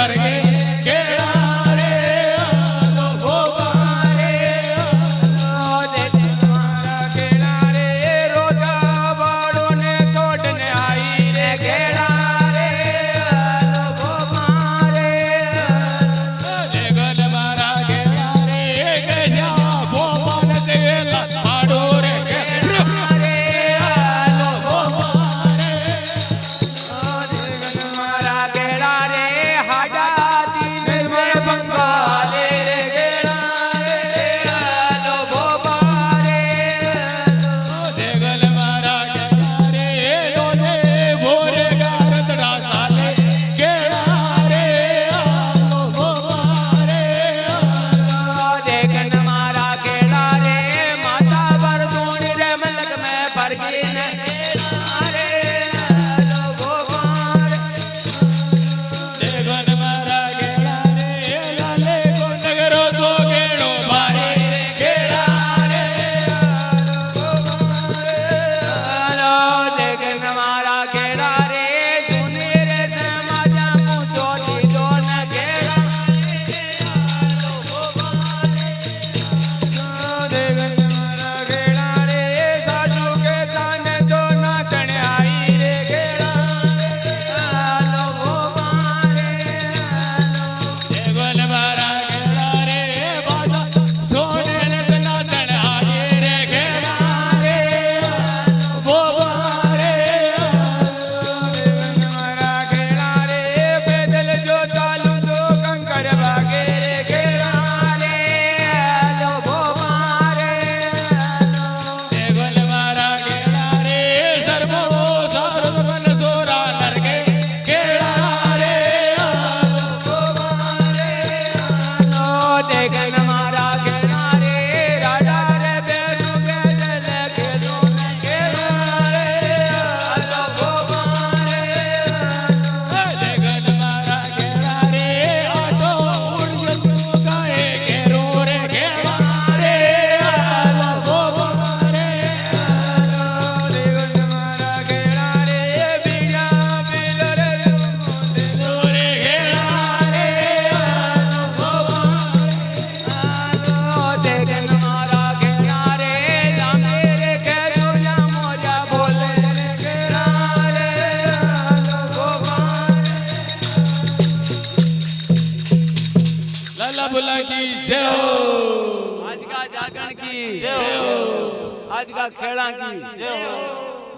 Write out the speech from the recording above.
भर गए केड़ा रे आलो भोपा रे मारा केड़ा रे रोजा बाड़ों ने छोड़ने आई रे केड़ा रे आलो भोपा रे देखल मारा केड़ा रे कैसा भोपा ने देला पाड़ो रे रे आलो भोपा रे मारा केड़ा रे हाडा तीन में बंगाले रे केड़ा रे आलो भोपा रे देखल मारा केड़ा रे रोजे भोरे गारतड़ा साले केड़ा रे आलो भोपा रे देखन मारा केड़ा रे माता बरदून रे मलक में परगी ने रे आलो भोपा रे देखल मारा केड़ा रे लाले को नगरो तो केड़ो भारे केड़ा रे आलो देखन मारा केड़ा रे जूने रे समाजा पूछो दीदो न केड़ा आलो भोपा रे देखन मारा केड़ा रे सासू के थाने तो नाचन आई रे केड़ा आलो भोपा रे देखल मारा केड़ा रे बाजा सोने लटना चढ़ आए रे केड़ा रे भोपा रे मारा केड़ा रे पैदल जो चालू तो कंकर भागे रे केड़ा रे आलो भोपा रे देखल मारा केड़ा रे सर्वो सारो मन सोरा नरके केड़ा रे देखन मारा केड़ा रे राजा रे बेसु के जल के दून केड़ा रे आलो भोपा रे देखल मारा केड़ा रे आटो उड़ जतू काए केरो रे केड़ा रे आलो भोपा रे देखन मारा केड़ा रे बिया बिलर रे केड़ा रे आलो भोपा देखन मारा केड़ा रे लामे रे के जोया मोजा बोले रे केड़ा रे आलो भोपा लाला बुला की जय हो आज का जागरण की जय हो आज का खेड़ा की जय हो।